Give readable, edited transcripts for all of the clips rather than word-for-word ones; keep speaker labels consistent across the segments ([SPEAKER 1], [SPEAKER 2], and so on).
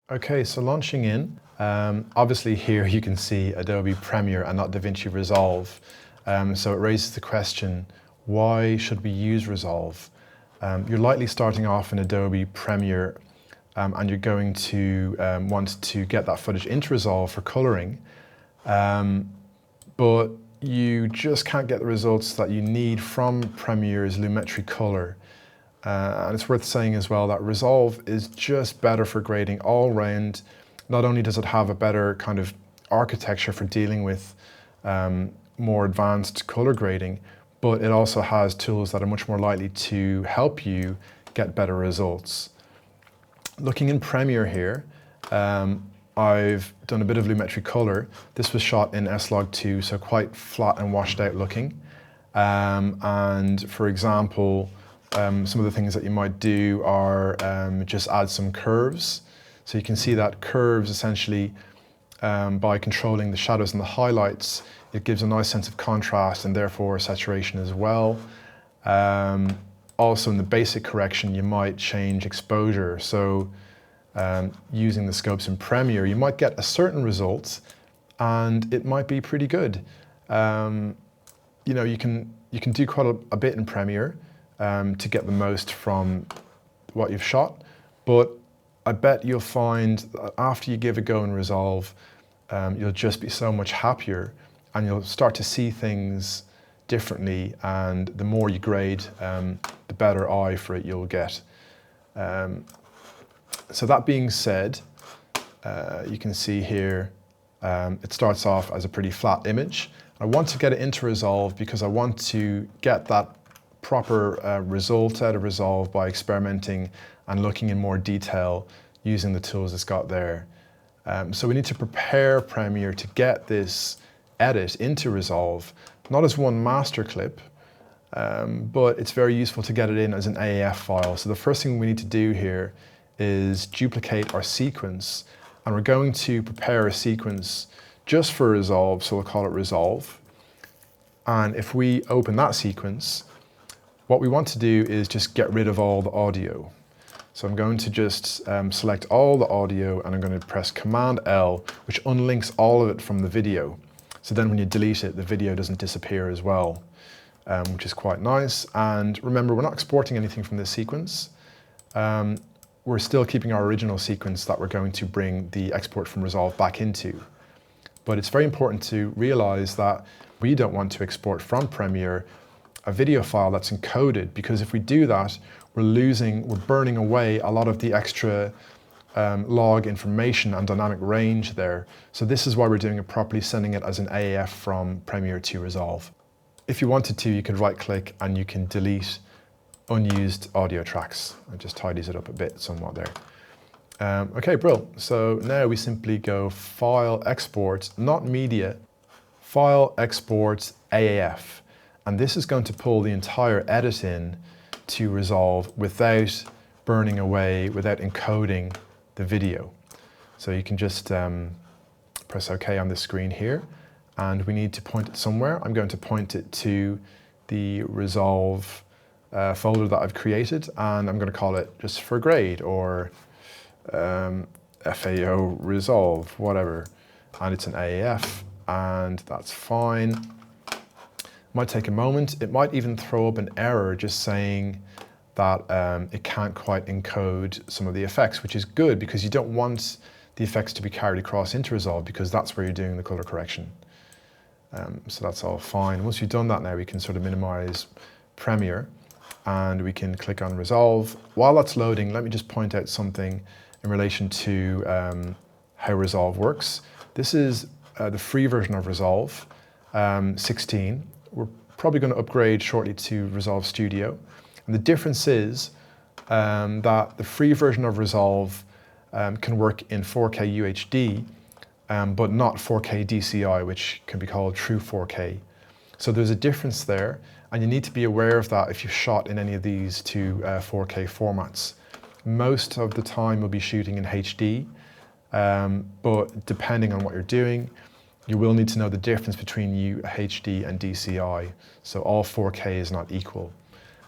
[SPEAKER 1] Okay, so launching in, obviously here you can see Adobe Premiere and not Vinci Resolve. So it raises the question, why should we use Resolve? You're likely starting off in Adobe Premiere and you're going to want to get that footage into Resolve for coloring, but you just can't get the results that you need from Premiere's Lumetri Color. And it's worth saying as well that Resolve is just better for grading all round. Not only does it have a better kind of architecture for dealing with more advanced color grading, but it also has tools that are much more likely to help you get better results. Looking in Premiere here, I've done a bit of Lumetri Color. This was shot in S-Log2, so quite flat and washed out looking. And for example, some of the things that you might do are just add some curves. So you can see that curves essentially, by controlling the shadows and the highlights, it gives a nice sense of contrast and therefore saturation as well. Also in the basic correction, you might change exposure. So using the scopes in Premiere, you might get a certain result and it might be pretty good. You know, you can do quite a bit in Premiere to get the most from what you've shot, but I bet you'll find that after you give a go in Resolve, you'll just be so much happier and you'll start to see things differently, and the more you grade, the better eye for it you'll get. So that being said, you can see here, it starts off as a pretty flat image. I want to get it into Resolve because I want to get that proper result out of Resolve by experimenting and looking in more detail using the tools it's got there. So we need to prepare Premiere to get this edit into Resolve, not as one master clip, but it's very useful to get it in as an AAF file. So the first thing we need to do here is duplicate our sequence, and we're going to prepare a sequence just for Resolve, so we'll call it Resolve. And if we open that sequence, what we want to do is just get rid of all the audio. So I'm going to just select all the audio and I'm going to press Command L, which unlinks all of it from the video. So then when you delete it, the video doesn't disappear as well, which is quite nice. And remember, we're not exporting anything from this sequence. We're still keeping our original sequence that we're going to bring the export from Resolve back into. But it's very important to realize that we don't want to export from Premiere a video file that's encoded, because if we do that, we're burning away a lot of the extra log information and dynamic range there. So this is why we're doing it properly, sending it as an AAF from Premiere to Resolve. If you wanted to, you could right click and you can delete unused audio tracks. It just tidies it up a bit somewhat there. Okay, brilliant. So now we simply go File, Export, not Media, File, Export, AAF. And this is going to pull the entire edit in to Resolve without burning away, without encoding the video. So you can just press OK on the screen here, and we need to point it somewhere. I'm going to point it to the Resolve folder that I've created, and I'm going to call it just for grade, or FAO Resolve, whatever. And it's an AAF, and that's fine. Might take a moment. It might even throw up an error just saying that it can't quite encode some of the effects, which is good because you don't want the effects to be carried across into Resolve, because that's where you're doing the color correction. So that's all fine. Once you've done that, now we can sort of minimize Premiere and we can click on Resolve. While that's loading, let me just point out something in relation to how Resolve works. This is the free version of Resolve 16. We're probably going to upgrade shortly to Resolve Studio. And the difference is that the free version of Resolve can work in 4K UHD, but not 4K DCI, which can be called true 4K. So there's a difference there, and you need to be aware of that if you've shot in any of these two 4K formats. Most of the time we'll be shooting in HD, but depending on what you're doing, you will need to know the difference between HD and DCI. So all 4K is not equal.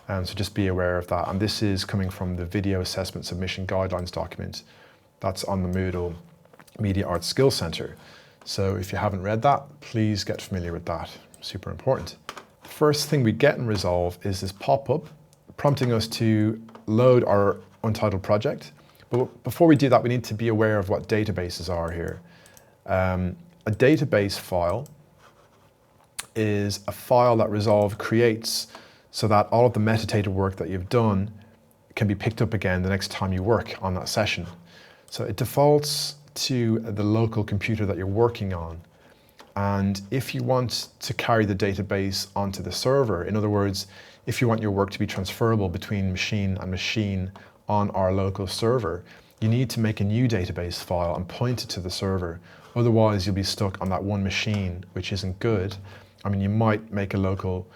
[SPEAKER 1] So just be aware of that. And this is coming from the Video Assessment Submission Guidelines document, That's on the Moodle Media Arts Skills Center. So if you haven't read that, please get familiar with that. Super important. The first thing we get in Resolve is this pop-up prompting us to load our untitled project. But before we do that, we need to be aware of what databases are here. A database file is a file that Resolve creates so that all of the metadata work that you've done can be picked up again the next time you work on that session. So it defaults to the local computer that you're working on. And if you want to carry the database onto the server, in other words, if you want your work to be transferable between machine and machine on our local server, you need to make a new database file and point it to the server. Otherwise, you'll be stuck on that one machine, which isn't good. I mean, you might make a local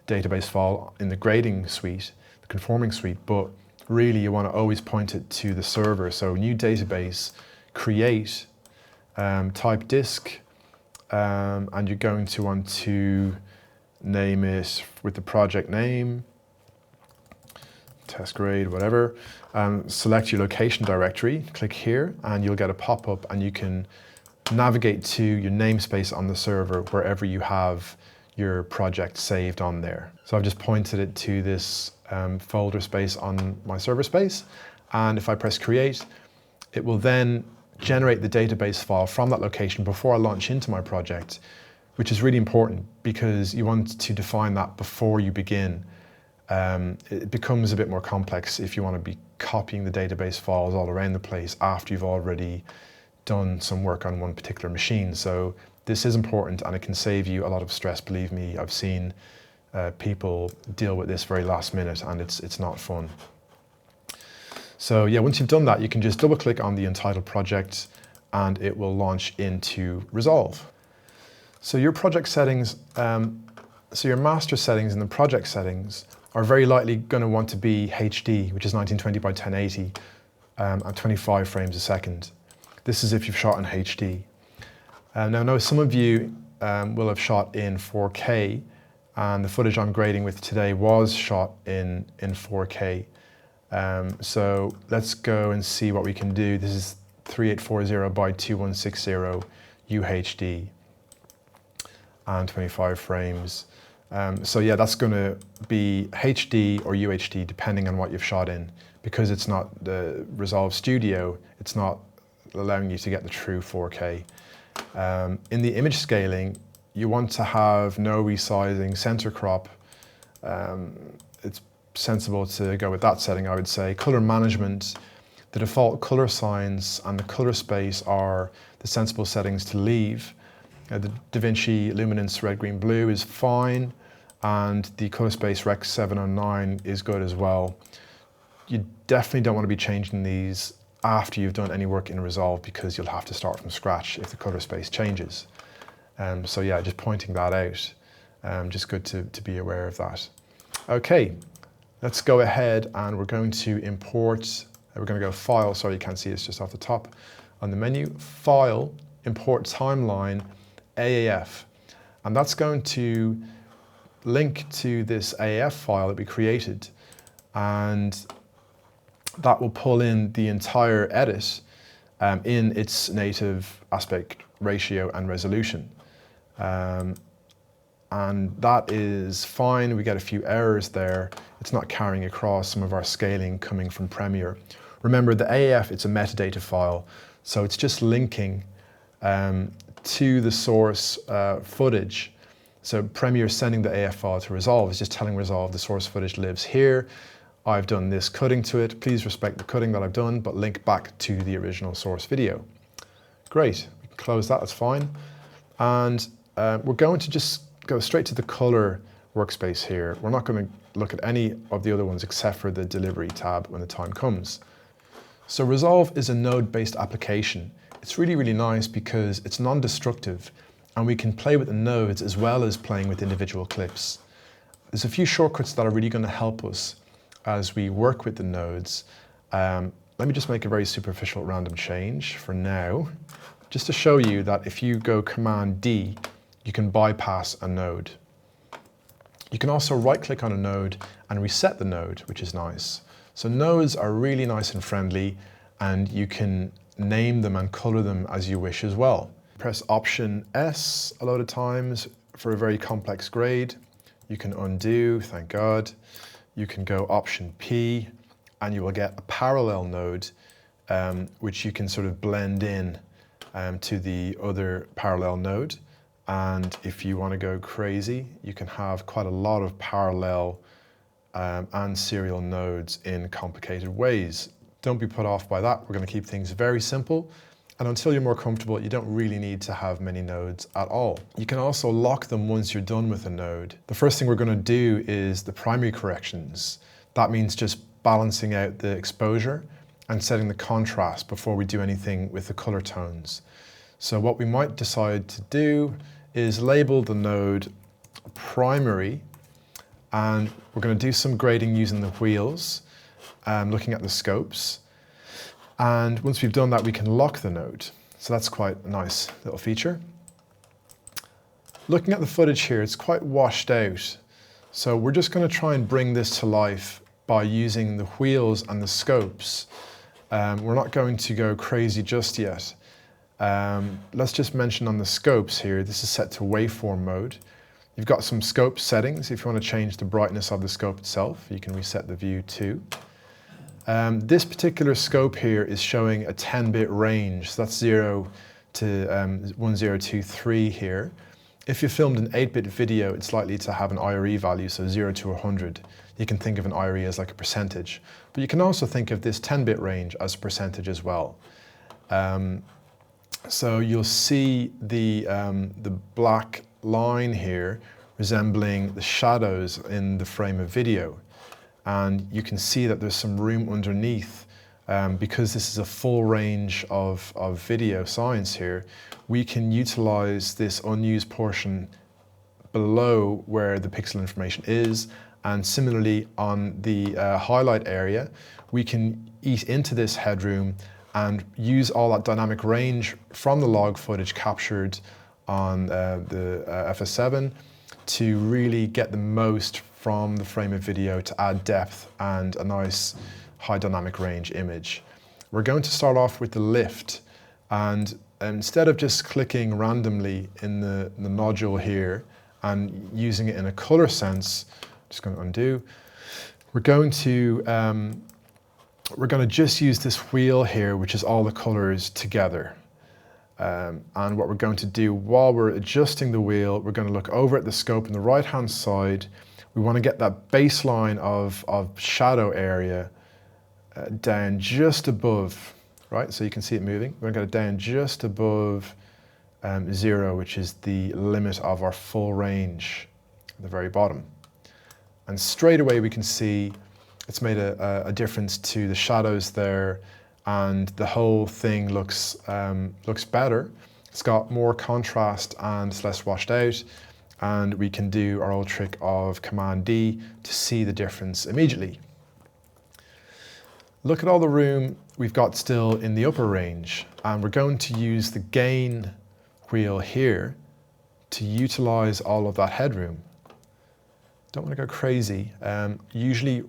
[SPEAKER 1] database file in the grading suite, the conforming suite, but really you want to always point it to the server. So new database, create, type disk, and you're going to want to name it with the project name, test grade, whatever. Select your location directory, click here, and you'll get a pop-up and you can navigate to your namespace on the server wherever you have your project saved on there. So I've just pointed it to this folder space on my server space, and if I press create, it will then generate the database file from that location before I launch into my project, which is really important because you want to define that before you begin. It becomes a bit more complex if you want to be copying the database files all around the place after you've already done some work on one particular machine. So this is important and it can save you a lot of stress. Believe me, I've seen people deal with this very last minute and it's not fun. So yeah, once you've done that, you can just double click on the Untitled project and it will launch into Resolve. So your project settings, so your master settings and the project settings are very likely going to want to be HD, which is 1920 by 1080 at 25 frames a second. This is if you've shot in HD. Now I know some of you will have shot in 4K, and the footage I'm grading with today was shot in 4K. So let's go and see what we can do. This is 3840 by 2160 UHD and 25 frames. So yeah, that's going to be HD or UHD depending on what you've shot in. Because it's not the Resolve Studio, it's not allowing you to get the true 4K. In the image scaling, you want to have no resizing, center crop. It's sensible to go with that setting, I would say. Color management, the default color signs and the color space are the sensible settings to leave. The DaVinci Luminance Red, Green, Blue is fine, and the color space Rec 709 is good as well. You definitely don't want to be changing these after you've done any work in Resolve because you'll have to start from scratch if the color space changes. So yeah, just pointing that out, just good to be aware of that. Okay, let's go ahead and we're going to import, we're going to go File, sorry you can't see it's just off the top on the menu, File, Import Timeline, AAF, and that's going to link to this AAF file that we created, and that will pull in the entire edit in its native aspect ratio and resolution. And that is fine. We get a few errors there. It's not carrying across some of our scaling coming from Premiere. Remember, the AAF, it's a metadata file, so it's just linking to the source footage. So Premiere sending the AF file to Resolve is just telling Resolve the source footage lives here. I've done this cutting to it. Please respect the cutting that I've done, but link back to the original source video. Great, we can close that, that's fine. And we're going to just go straight to the color workspace here. We're not going to look at any of the other ones except for the delivery tab when the time comes. So Resolve is a node-based application. It's really, really nice because it's non-destructive and we can play with the nodes as well as playing with individual clips. There's a few shortcuts that are really going to help us as we work with the nodes. Let me just make a very superficial random change for now, just to show you that if you go Command D, you can bypass a node. You can also right-click on a node and reset the node, which is nice. So nodes are really nice and friendly, and you can name them and color them as you wish as well. Press Option S a load of times for a very complex grade. You can undo, thank God. You can go Option P and you will get a parallel node which you can sort of blend in to the other parallel node. And if you want to go crazy, you can have quite a lot of parallel and serial nodes in complicated ways. Don't be put off by that. We're going to keep things very simple. And until you're more comfortable, you don't really need to have many nodes at all. You can also lock them once you're done with a node. The first thing we're going to do is the primary corrections. That means just balancing out the exposure and setting the contrast before we do anything with the color tones. So what we might decide to do is label the node primary, and we're going to do some grading using the wheels, looking at the scopes. And once we've done that, we can lock the node. So that's quite a nice little feature. Looking at the footage here, it's quite washed out. So we're just going to try and bring this to life by using the wheels and the scopes. We're not going to go crazy just yet. Let's just mention on the scopes here, this is set to waveform mode. You've got some scope settings. If you want to change the brightness of the scope itself, you can reset the view too. This particular scope here is showing a 10-bit range. So that's 0 to 1023 here. If you filmed an 8-bit video, it's likely to have an IRE value, so 0 to 100. You can think of an IRE as like a percentage. But you can also think of this 10-bit range as a percentage as well. So you'll see the black line here resembling the shadows in the frame of video. And you can see that there's some room underneath. Because this is a full range of video science here, we can utilize this unused portion below where the pixel information is. And similarly on the highlight area, we can eat into this headroom and use all that dynamic range from the log footage captured on the FS7 to really get the most from the frame of video to add depth and a nice high dynamic range image. We're going to start off with the lift, and instead of just clicking randomly in the nodule here and using it in a color sense, just going to undo, we're going to just use this wheel here, which is all the colors together. And what we're going to do while we're adjusting the wheel, we're going to look over at the scope on the right-hand side. We want to get that baseline of shadow area down just above, right? So you can see it moving. We're going to get it down just above 0, which is the limit of our full range at the very bottom. And straight away we can see it's made a difference to the shadows there, and the whole thing looks better. It's got more contrast and it's less washed out, and we can do our old trick of Command D to see the difference immediately. Look at all the room we've got still in the upper range, and we're going to use the gain wheel here to utilize all of that headroom. Don't want to go crazy. Usually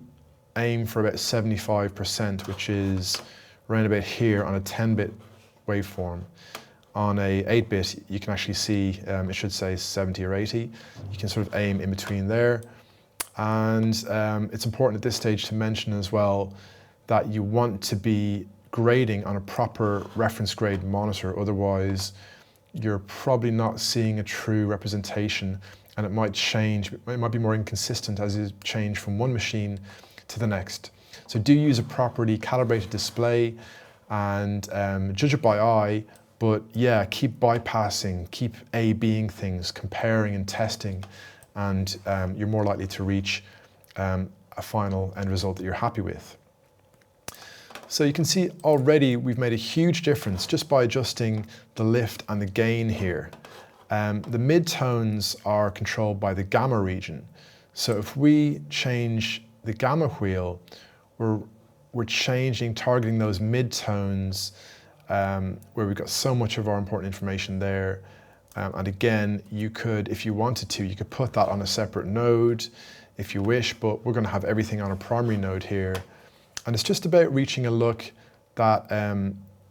[SPEAKER 1] aim for about 75%, which is around about here on a 10-bit waveform. On a 8-bit, you can actually see, it should say 70 or 80. You can sort of aim in between there. And it's important at this stage to mention as well that you want to be grading on a proper reference grade monitor. Otherwise, you're probably not seeing a true representation, and it might change. It might be more inconsistent as you change from one machine to the next. So do use a properly calibrated display and judge it by eye, but yeah, keep bypassing, keep A/Bing things, comparing and testing, and you're more likely to reach a final end result that you're happy with. So you can see already we've made a huge difference just by adjusting the lift and the gain here. The midtones are controlled by the gamma region. So if we change the gamma wheel, we're targeting those midtones where we've got so much of our important information there. And again, you could, if you wanted to, you could put that on a separate node if you wish, but we're going to have everything on a primary node here. And it's just about reaching a look that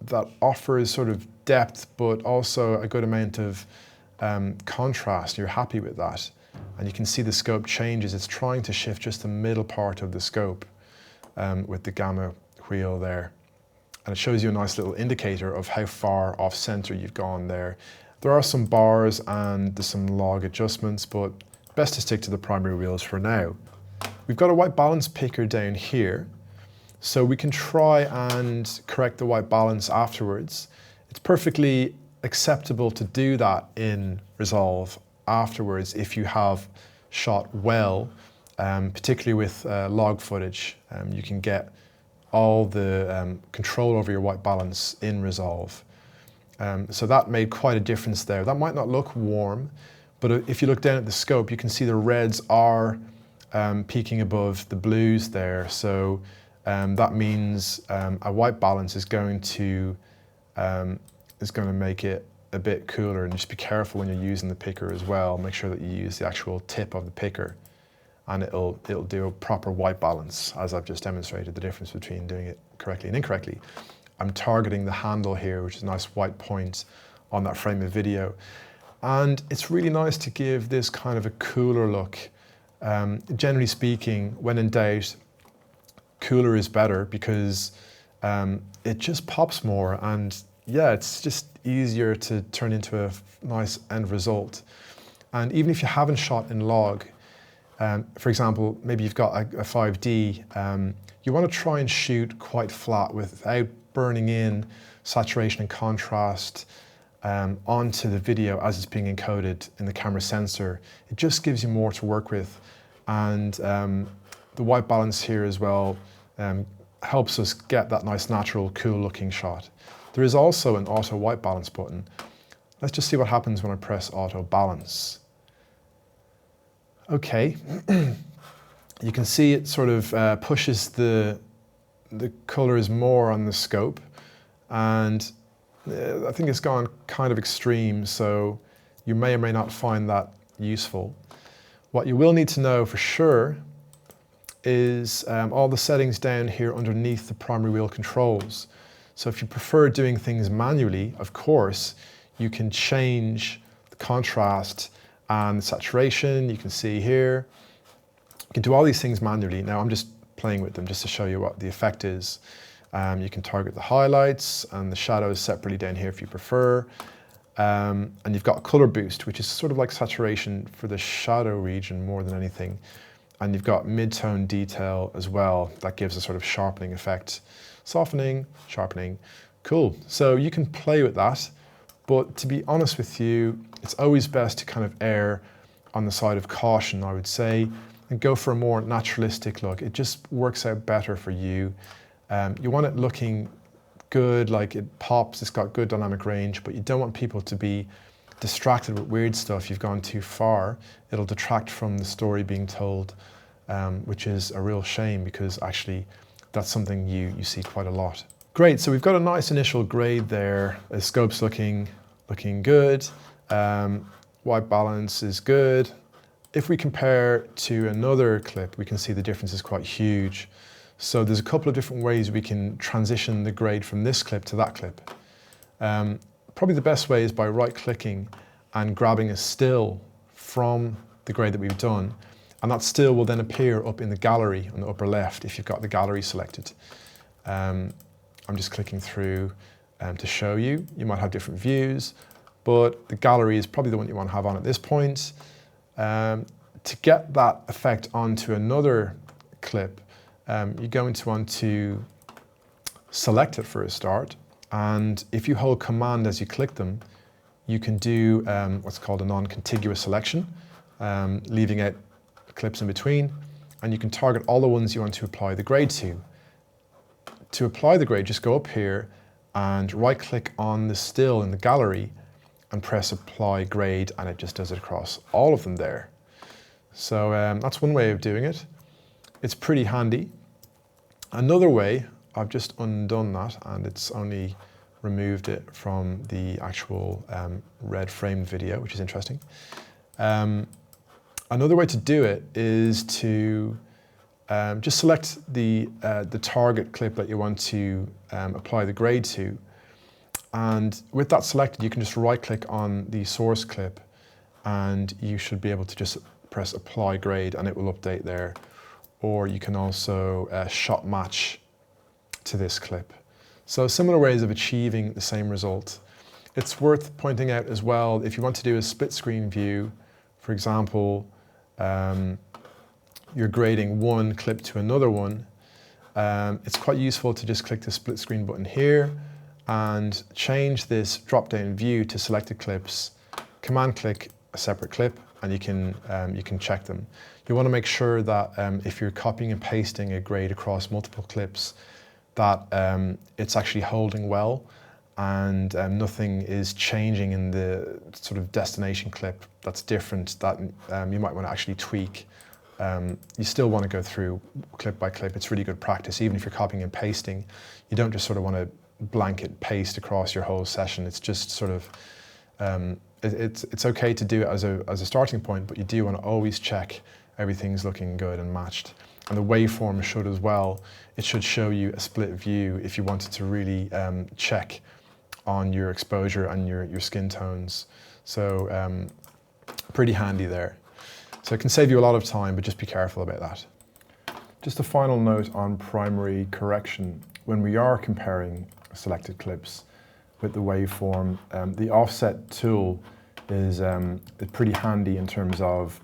[SPEAKER 1] that offers sort of depth, but also a good amount of contrast. You're happy with that. And you can see the scope changes. It's trying to shift just the middle part of the scope with the gamma wheel there. And it shows you a nice little indicator of how far off center you've gone there. There are some bars and there's some log adjustments, but best to stick to the primary wheels for now. We've got a white balance picker down here, so we can try and correct the white balance afterwards. It's perfectly acceptable to do that in Resolve afterwards if you have shot well, particularly with log footage. You can get all the control over your white balance in Resolve. So that made quite a difference there. That might not look warm, but if you look down at the scope, you can see the reds are peaking above the blues there. So that means a white balance is going to make it a bit cooler, and just be careful when you're using the picker as well. Make sure that you use the actual tip of the picker, and it'll do a proper white balance, as I've just demonstrated the difference between doing it correctly and incorrectly. I'm targeting the handle here, which is a nice white point on that frame of video. And it's really nice to give this kind of a cooler look. Generally speaking, when in doubt, cooler is better because it just pops more, and yeah, it's just easier to turn into a nice end result. And even if you haven't shot in log, for example, maybe you've got a 5D, you want to try and shoot quite flat without burning in saturation and contrast onto the video as it's being encoded in the camera sensor. It just gives you more to work with. And the white balance here as well helps us get that nice natural cool looking shot. There is also an auto white balance button. Let's just see what happens when I press auto balance. Okay, you can see it sort of pushes the colors more on the scope, and I think it's gone kind of extreme, so you may or may not find that useful. What you will need to know for sure is all the settings down here underneath the primary wheel controls. So if you prefer doing things manually, of course, you can change the contrast and the saturation. You can see here, you can do all these things manually. Now I'm just playing with them just to show you what the effect is. You can target the highlights and the shadows separately down here if you prefer. And you've got a color boost, which is sort of like saturation for the shadow region more than anything. And you've got mid-tone detail as well. That gives a sort of sharpening effect. Softening, sharpening, cool. So you can play with that, but to be honest with you, it's always best to kind of err on the side of caution, I would say, and go for a more naturalistic look. It just works out better for you. You want it looking good, like it pops, it's got good dynamic range, but you don't want people to be distracted with weird stuff. You've gone too far. It'll detract from the story being told, which is a real shame because actually that's something you see quite a lot. Great, so we've got a nice initial grade there. The scope's looking good. White balance is good. If we compare to another clip, we can see the difference is quite huge. So there's a couple of different ways we can transition the grade from this clip to that clip. Probably the best way is by right-clicking and grabbing a still from the grade that we've done, and that still will then appear up in the gallery on the upper left if you've got the gallery selected. I'm just clicking through to show you. You might have different views, but the gallery is probably the one you want to have on at this point. To get that effect onto another clip, you're going to want to select it for a start, and if you hold Command as you click them, you can do what's called a non-contiguous selection, leaving out clips in between, and you can target all the ones you want to apply the grade to. To apply the grade, just go up here and right-click on the still in the gallery and press Apply Grade, and it just does it across all of them there. So that's one way of doing it. It's pretty handy. Another way, I've just undone that and it's only removed it from the actual red framed video, which is interesting. Another way to do it is to just select the target clip that you want to apply the grade to, And with that selected, you can just right click on the source clip and you should be able to just press apply grade and it will update there. Or you can also shot match to this clip. So similar ways of achieving the same result. It's worth pointing out as well, if you want to do a split screen view, for example, you're grading one clip to another one, it's quite useful to just click the split screen button here and change this drop-down view to selected clips, command click a separate clip, and you can check them. You want to make sure that if you're copying and pasting a grade across multiple clips, that it's actually holding well and nothing is changing in the sort of destination clip that's different that you might want to actually tweak. You still want to go through clip by clip. It's really good practice. Even if you're copying and pasting, you don't just sort of want to blanket paste across your whole session. It's just sort of, it's okay to do it as a starting point, but you do want to always check everything's looking good and matched. And the waveform should as well. It should show you a split view if you wanted to really check on your exposure and your skin tones. So pretty handy there. So it can save you a lot of time, but just be careful about that. Just a final note on primary correction. When we are comparing selected clips with the waveform, the offset tool is pretty handy in terms of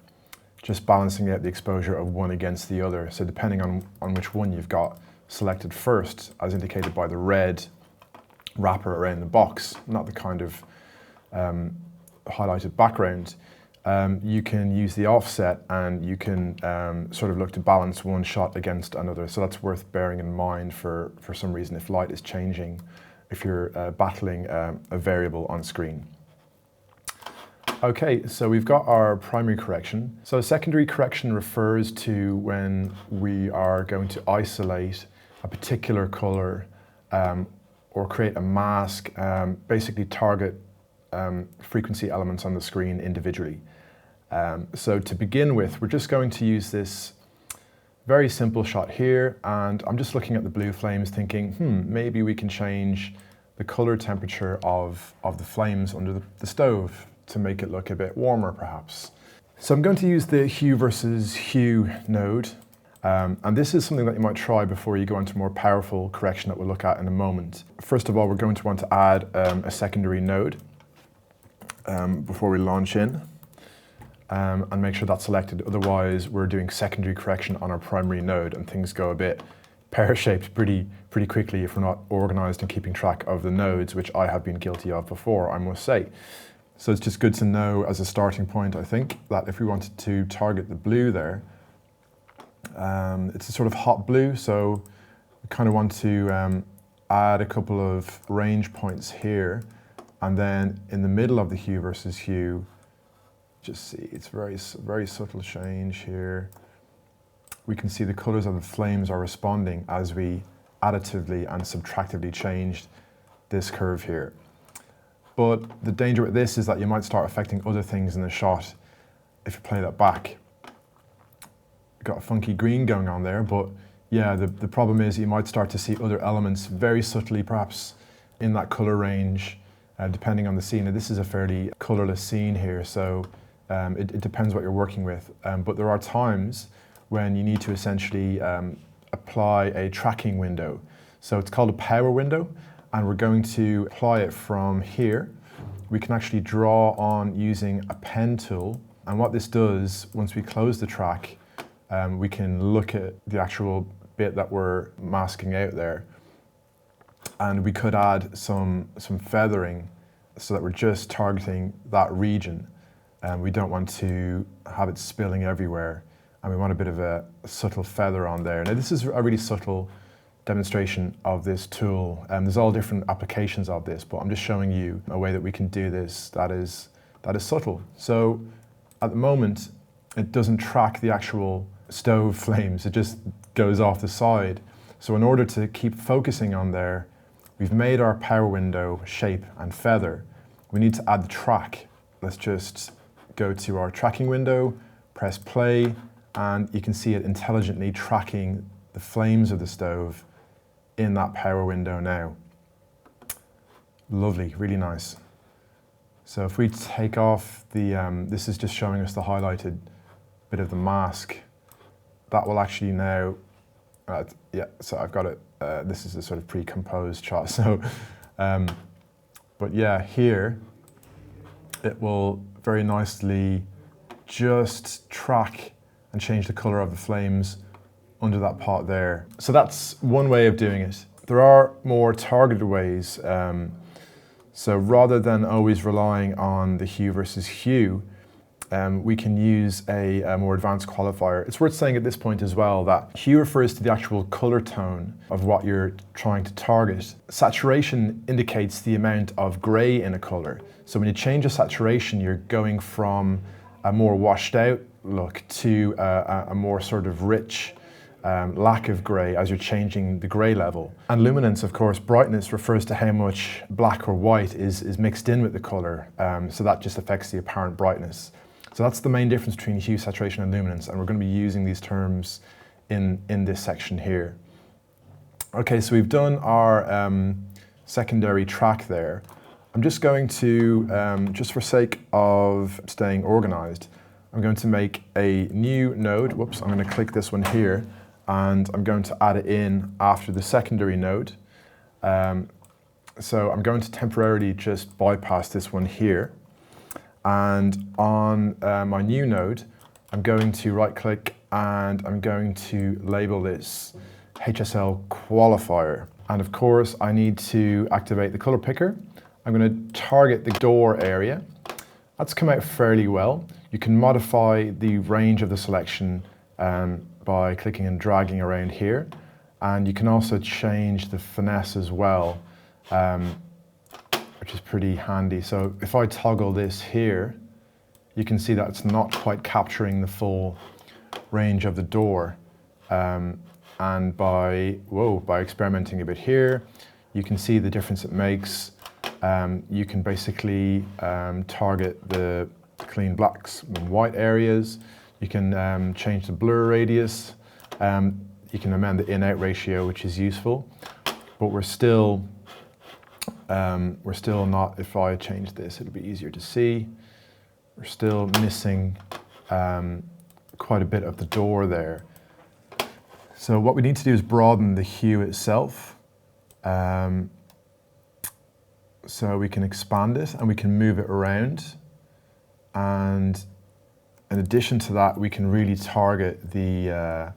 [SPEAKER 1] just balancing out the exposure of one against the other. So depending on which one you've got selected first, as indicated by the red wrapper around the box, not the kind of highlighted background, you can use the offset and you can sort of look to balance one shot against another. So that's worth bearing in mind for some reason if light is changing, if you're battling a variable on screen. Okay, so we've got our primary correction. So secondary correction refers to when we are going to isolate a particular color or create a mask, basically target frequency elements on the screen individually. So to begin with, we're just going to use this very simple shot here, and I'm just looking at the blue flames thinking, maybe we can change the color temperature of the flames under the stove to make it look a bit warmer perhaps. So I'm going to use the hue versus hue node, and this is something that you might try before you go into more powerful correction that we'll look at in a moment. First of all, we're going to want to add a secondary node before we launch in. And make sure that's selected, otherwise we're doing secondary correction on our primary node and things go a bit pear-shaped pretty quickly if we're not organized and keeping track of the nodes, which I have been guilty of before, I must say. So it's just good to know as a starting point, I think, that if we wanted to target the blue there, it's a sort of hot blue, so we kind of want to add a couple of range points here, and then in the middle of the hue versus hue, just see, it's very subtle change here. We can see the colors of the flames are responding as we additively and subtractively changed this curve here. But the danger with this is that you might start affecting other things in the shot if you play that back. Got a funky green going on there, but yeah, the problem is you might start to see other elements very subtly perhaps in that color range, depending on the scene. Now, this is a fairly colorless scene here, so it depends what you're working with. But there are times when you need to essentially apply a tracking window. So it's called a power window, and we're going to apply it from here. We can actually draw on using a pen tool, and what this does, once we close the track, we can look at the actual bit that we're masking out there, and we could add some feathering so that we're just targeting that region. We don't want to have it spilling everywhere, and we want a bit of a subtle feather on there. Now this is a really subtle demonstration of this tool, and there's all different applications of this, but I'm just showing you a way that we can do this that is subtle. So at the moment, it doesn't track the actual stove flames, it just goes off the side. So in order to keep focusing on there, we've made our power window shape and feather. We need to add the track. Let's just go to our tracking window, press play, and you can see it intelligently tracking the flames of the stove in that power window now. Lovely, really nice. So if we take off the, this is just showing us the highlighted bit of the mask, that will actually now, yeah, so I've got it, this is a sort of pre-composed shot. So, but yeah, here, it will very nicely just track and change the color of the flames under that pot there. So that's one way of doing it. There are more targeted ways. So rather than always relying on the hue versus hue, we can use a more advanced qualifier. It's worth saying at this point as well that hue refers to the actual color tone of what you're trying to target. Saturation indicates the amount of gray in a color. So when you change a saturation, you're going from a more washed out look to a more sort of rich lack of grey as you're changing the grey level. And luminance, of course, brightness refers to how much black or white is mixed in with the colour, so that just affects the apparent brightness. So that's the main difference between hue, saturation and luminance, and we're going to be using these terms in this section here. Okay, so we've done our secondary track there. I'm just going to, just for sake of staying organised, I'm going to make a new node. Whoops, I'm going to click this one here, and I'm going to add it in after the secondary node. So I'm going to temporarily just bypass this one here. And on my new node, I'm going to right-click and I'm going to label this HSL qualifier. And of course, I need to activate the color picker. I'm going to target the door area. That's come out fairly well. You can modify the range of the selection by clicking and dragging around here. And you can also change the finesse as well, which is pretty handy. So if I toggle this here, you can see that it's not quite capturing the full range of the door. And by experimenting a bit here, you can see the difference it makes. You can basically target the clean blacks and white areas. You can change the blur radius. You can amend the in-out ratio, which is useful. But we're still not, if I change this, it'll be easier to see. We're still missing quite a bit of the door there. So what we need to do is broaden the hue itself. So we can expand it and we can move it around. And in addition to that, we can really target the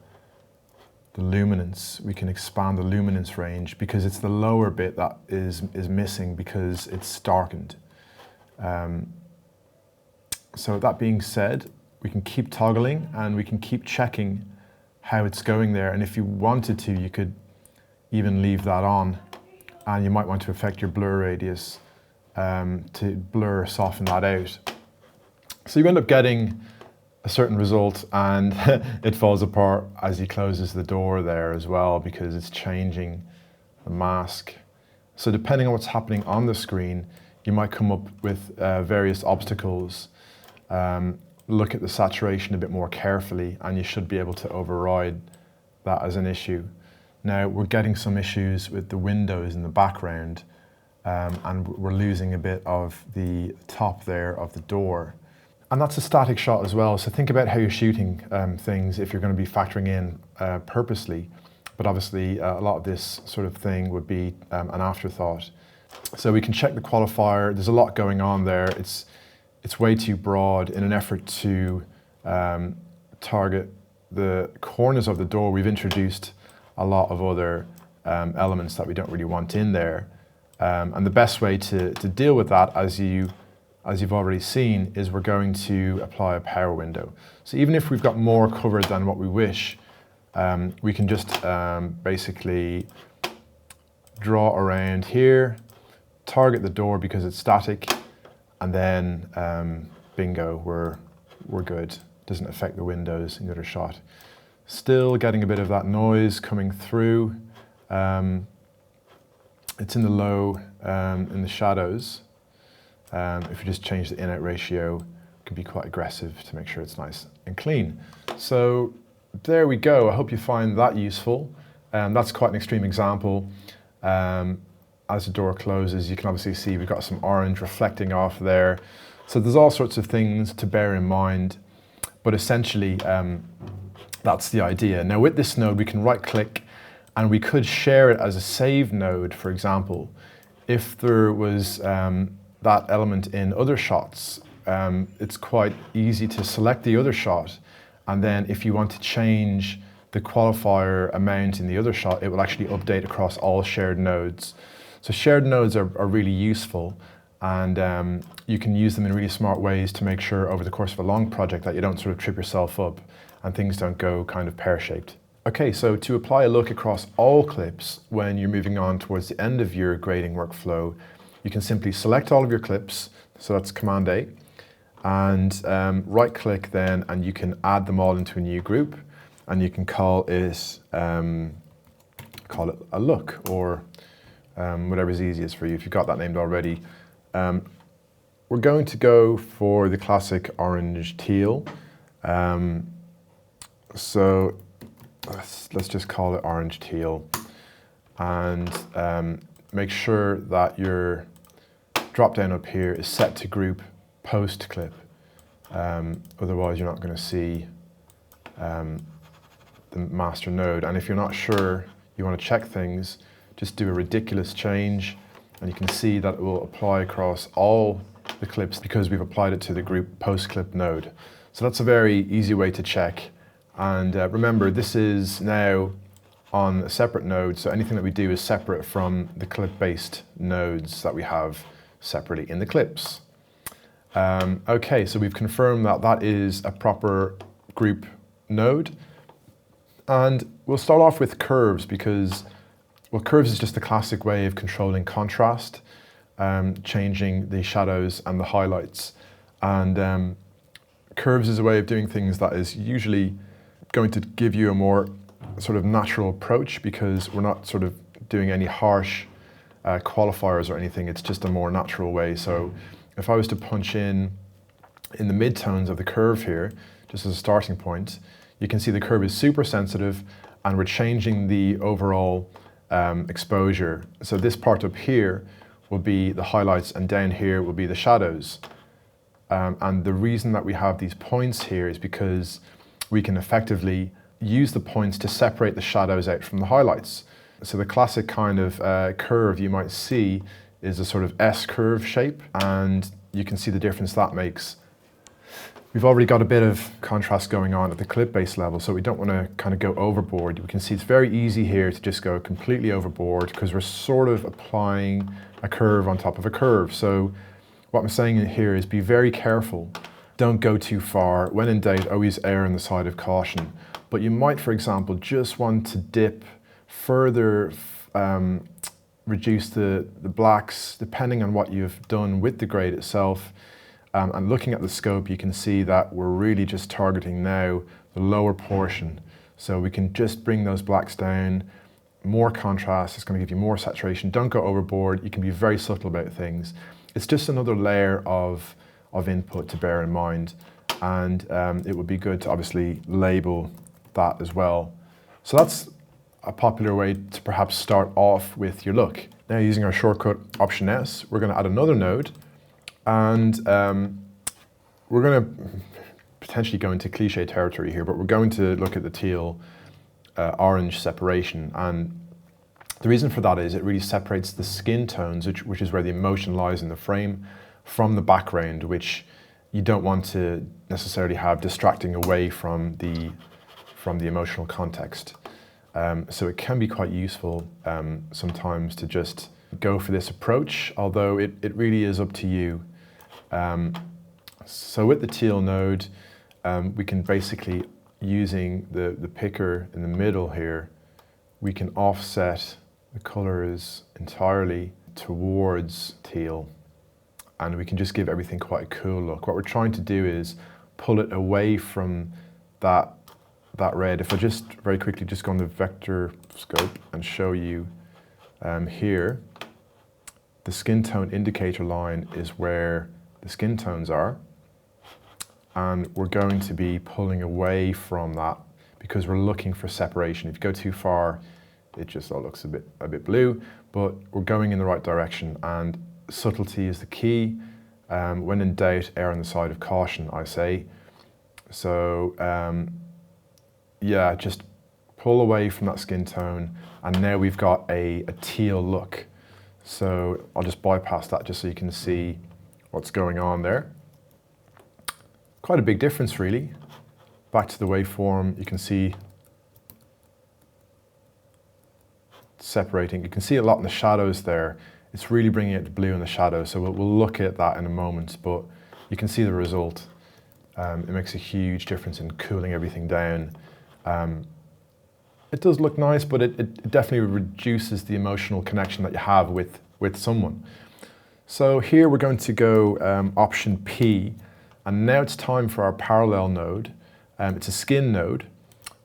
[SPEAKER 1] luminance. We can expand the luminance range because it's the lower bit that is missing because it's darkened. So that being said, we can keep toggling and we can keep checking how it's going there. And if you wanted to, you could even leave that on. And you might want to affect your blur radius to blur, soften that out. So you end up getting a certain result and it falls apart as he closes the door there as well because it's changing the mask. So depending on what's happening on the screen, you might come up with various obstacles. Look at the saturation a bit more carefully and you should be able to override that as an issue. Now we're getting some issues with the windows in the background and we're losing a bit of the top there of the door. And that's a static shot as well, so think about how you're shooting things if you're going to be factoring in purposely. But obviously a lot of this sort of thing would be an afterthought. So we can check the qualifier. There's a lot going on there. It's way too broad. In an effort to target the corners of the door, we've introduced a lot of other elements that we don't really want in there. And the best way to deal with that, as you've already seen, is we're going to apply a power window. So even if we've got more covered than what we wish, we can just basically draw around here, target the door because it's static, and then bingo, we're good. Doesn't affect the windows in the other shot. Still getting a bit of that noise coming through. It's in the low, in the shadows. If you just change the in-out ratio, it can be quite aggressive to make sure it's nice and clean. So there we go. I hope you find that useful. That's quite an extreme example. And as the door closes, you can obviously see we've got some orange reflecting off there. So there's all sorts of things to bear in mind, but essentially that's the idea. Now with this node, we can right click and we could share it as a save node, for example. If there was that element in other shots, it's quite easy to select the other shot, and then if you want to change the qualifier amount in the other shot, it will actually update across all shared nodes. So shared nodes are really useful, and you can use them in really smart ways to make sure over the course of a long project that you don't sort of trip yourself up and things don't go kind of pear-shaped. Okay, so to apply a look across all clips when you're moving on towards the end of your grading workflow, you can simply select all of your clips, so that's Command A, and right click then, and you can add them all into a new group, and you can call it a look, or whatever's easiest for you if you've got that named already. We're going to go for the classic orange teal. So let's just call it orange teal, and make sure that your drop down up here is set to group post clip. Otherwise you're not going to see the master node. And if you're not sure, you want to check things, just do a ridiculous change, and you can see that it will apply across all the clips because we've applied it to the group post clip node. So that's a very easy way to check. And remember, this is now on a separate node, so anything that we do is separate from the clip-based nodes that we have separately in the clips. Okay, so we've confirmed that that is a proper group node. And we'll start off with curves because, well, curves is just a classic way of controlling contrast, changing the shadows and the highlights. And curves is a way of doing things that is usually going to give you a more sort of natural approach, because we're not sort of doing any harsh qualifiers or anything. It's just a more natural way. So if I was to punch in the midtones of the curve here, just as a starting point, you can see the curve is super sensitive, and we're changing the overall exposure. So this part up here will be the highlights, and down here will be the shadows. And the reason that we have these points here is because we can effectively use the points to separate the shadows out from the highlights. So the classic kind of curve you might see is a sort of S-curve shape, and you can see the difference that makes. We've already got a bit of contrast going on at the clip-based level, so we don't want to kind of go overboard. We can see it's very easy here to just go completely overboard because we're sort of applying a curve on top of a curve. So what I'm saying here is be very careful. Don't go too far. When in doubt, always err on the side of caution. But you might, for example, just want to dip further, reduce the blacks, depending on what you've done with the grade itself. And looking at the scope, you can see that we're really just targeting now the lower portion. So we can just bring those blacks down, more contrast, it's going to give you more saturation. Don't go overboard. You can be very subtle about things. It's just another layer of input to bear in mind, and it would be good to obviously label that as well. So that's a popular way to perhaps start off with your look. Now, using our shortcut Option S, we're going to add another node, and we're going to potentially go into cliche territory here, but we're going to look at the teal orange separation. And the reason for that is it really separates the skin tones, which is where the emotion lies in the frame, from the background, which you don't want to necessarily have distracting away from the emotional context. So it can be quite useful sometimes to just go for this approach, although it really is up to you. So with the teal node, we can basically, using the picker in the middle here, we can offset the colors entirely towards teal, and we can just give everything quite a cool look. What we're trying to do is pull it away from that red. If I just very quickly just go on the vector scope and show you here, the skin tone indicator line is where the skin tones are, and we're going to be pulling away from that because we're looking for separation. If you go too far, it just all looks a bit blue, but we're going in the right direction, and subtlety is the key. When in doubt, err on the side of caution, I say. So yeah, just pull away from that skin tone, and now we've got a teal look. So I'll just bypass that just so you can see what's going on there. Quite a big difference, really. Back to the waveform, you can see separating. You can see a lot in the shadows there. It's really bringing out the blue in the shadows, so we'll look at that in a moment, but you can see the result. It makes a huge difference in cooling everything down. It does look nice, but it definitely reduces the emotional connection that you have with someone. So here we're going to go option P, and now it's time for our parallel node. It's a skin node,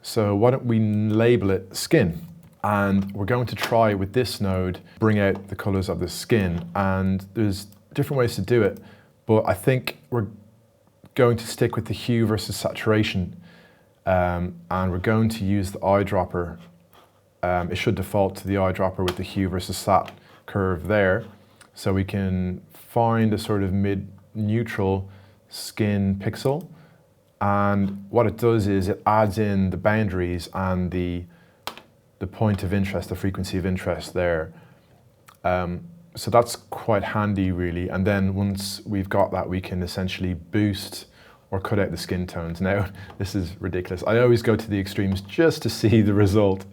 [SPEAKER 1] so why don't we label it skin? And we're going to try with this node, bring out the colors of the skin, and there's different ways to do it, but I think we're going to stick with the hue versus saturation, and we're going to use the eyedropper. It should default to the eyedropper with the hue versus sat curve there, so we can find a sort of mid-neutral skin pixel, and what it does is it adds in the boundaries and the point of interest, the frequency of interest there. So that's quite handy, really. And then once we've got that, we can essentially boost or cut out the skin tones. Now, this is ridiculous. I always go to the extremes just to see the result.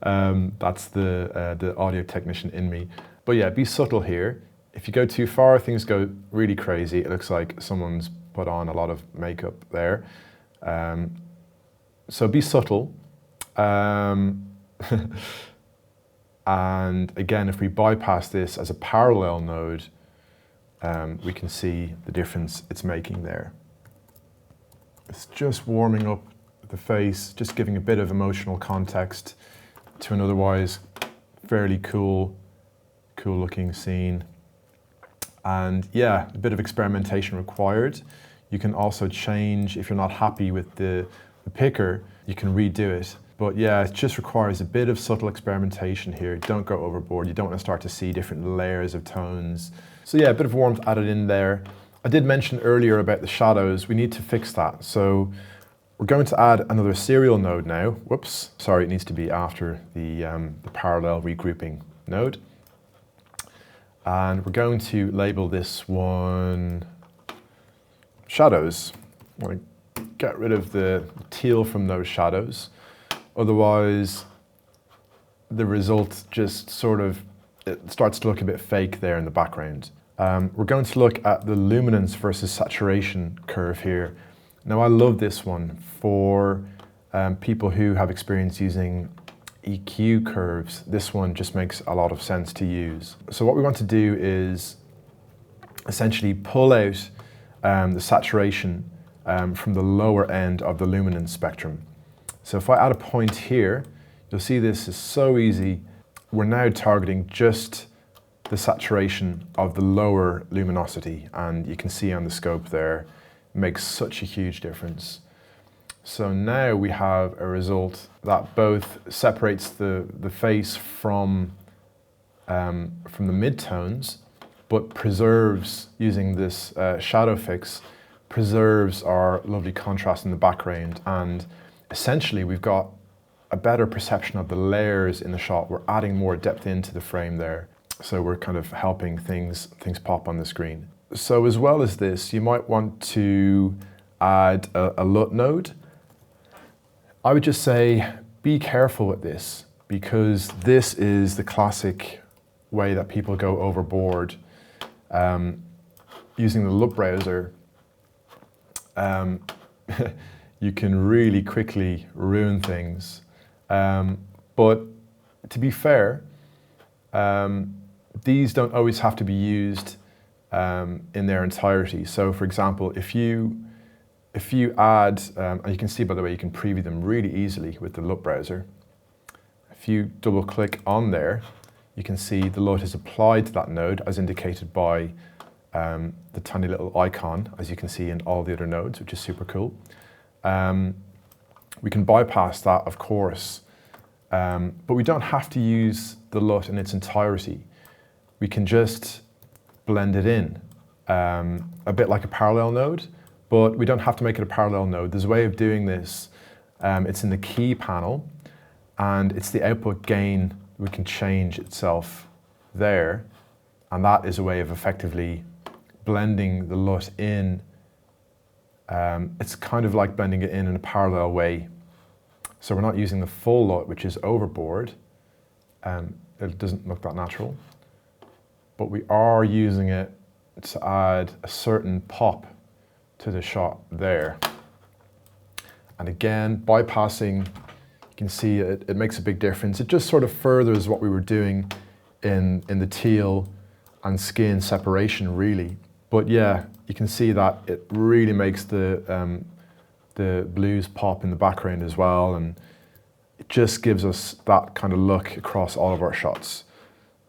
[SPEAKER 1] That's the audio technician in me. But yeah, be subtle here. If you go too far, things go really crazy. It looks like someone's put on a lot of makeup there. So be subtle. And again, if we bypass this as a parallel node, we can see the difference it's making there. It's just warming up the face, just giving a bit of emotional context to an otherwise fairly cool looking scene. And yeah, a bit of experimentation required. You can also change, if you're not happy with the picker, you can redo it. But yeah, it just requires a bit of subtle experimentation here. Don't go overboard. You don't want to start to see different layers of tones. So yeah, a bit of warmth added in there. I did mention earlier about the shadows. We need to fix that. So we're going to add another serial node now. Whoops, sorry, it needs to be after the parallel regrouping node. And we're going to label this one shadows. I want to get rid of the teal from those shadows. Otherwise, the result just sort of, it starts to look a bit fake there in the background. We're going to look at the luminance versus saturation curve here. Now, I love this one for people who have experience using EQ curves. This one just makes a lot of sense to use. So what we want to do is essentially pull out the saturation from the lower end of the luminance spectrum. So if I add a point here, you'll see this is so easy. We're now targeting just the saturation of the lower luminosity, and you can see on the scope there, it makes such a huge difference. So now we have a result that both separates the face from the midtones, but preserves, using this shadow fix, preserves our lovely contrast in the background, and essentially we've got a better perception of the layers in the shot. We're adding more depth into the frame there. So we're kind of helping things pop on the screen. So as well as this, you might want to add a LUT node. I would just say, be careful with this, because this is the classic way that people go overboard. Using the LUT browser, you can really quickly ruin things. But to be fair, these don't always have to be used in their entirety. So for example, if you add, and you can see, by the way, you can preview them really easily with the LUT browser. If you double click on there, you can see the LUT is applied to that node as indicated by the tiny little icon, as you can see in all the other nodes, which is super cool. We can bypass that, of course, But we don't have to use the LUT in its entirety. We can just blend it in, a bit like a parallel node, but we don't have to make it a parallel node. There's a way of doing this. It's in the key panel, and it's the output gain we can change itself there, and that is a way of effectively blending the LUT in. It's kind of like blending it in a parallel way. So we're not using the full LUT, which is overboard. It doesn't look that natural, but we are using it to add a certain pop to the shot there. And again, bypassing, you can see it makes a big difference. It just sort of furthers what we were doing in the teal and skin separation, really. But yeah, you can see that it really makes the blues pop in the background as well, and it just gives us that kind of look across all of our shots.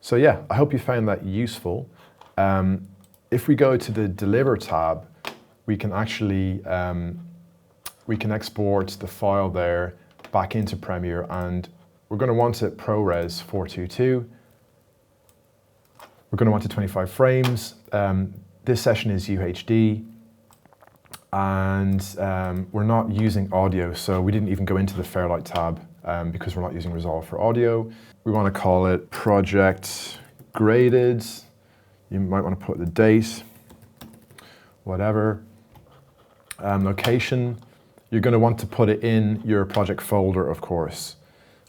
[SPEAKER 1] So yeah, I hope you found that useful. If we go to the Deliver tab, we can actually we can export the file there back into Premiere, and we're going to want it ProRes 422. We're going to want it 25 frames. This session is UHD, and we're not using audio, so we didn't even go into the Fairlight tab because we're not using Resolve for audio. We want to call it Project Graded. You might want to put the date, whatever. Location, you're going to want to put it in your project folder, of course,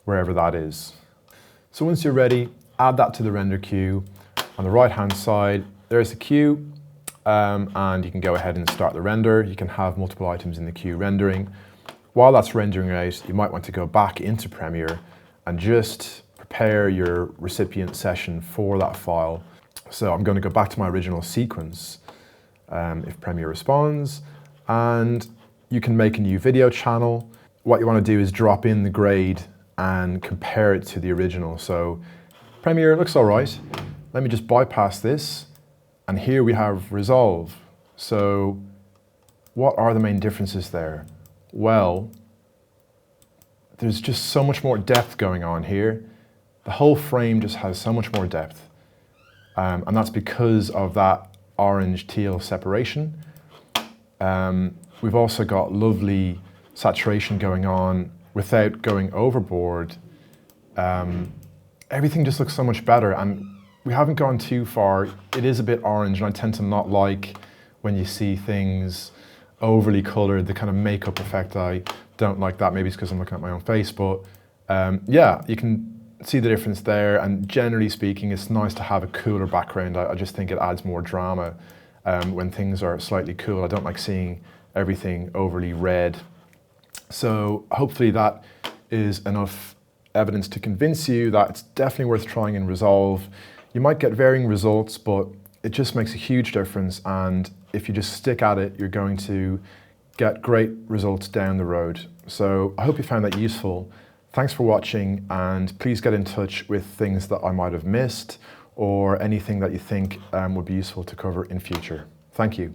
[SPEAKER 1] wherever that is. So once you're ready, add that to the render queue. On the right-hand side, there's the queue, and you can go ahead and start the render. You can have multiple items in the queue rendering. While that's rendering out, you might want to go back into Premiere and just prepare your recipient session for that file. So I'm going to go back to my original sequence, if Premiere responds, and you can make a new video channel. What you want to do is drop in the grade and compare it to the original. So Premiere looks all right. Let me just bypass this, and here we have Resolve. So what are the main differences there? Well, there's just so much more depth going on here. The whole frame just has so much more depth. And that's because of that orange-teal separation. We've also got lovely saturation going on without going overboard. Everything just looks so much better, and we haven't gone too far. It is a bit orange, and I tend to not like when you see things overly colored, the kind of makeup effect. I don't like that. Maybe it's because I'm looking at my own face, but yeah, you can see the difference there, and generally speaking, it's nice to have a cooler background. I just think it adds more drama when things are slightly cool. I don't like seeing everything overly red. So hopefully that is enough evidence to convince you that it's definitely worth trying in Resolve. You might get varying results, but it just makes a huge difference, and if you just stick at it, you're going to get great results down the road. So I hope you found that useful. Thanks for watching, and please get in touch with things that I might have missed or anything that you think would be useful to cover in future. Thank you.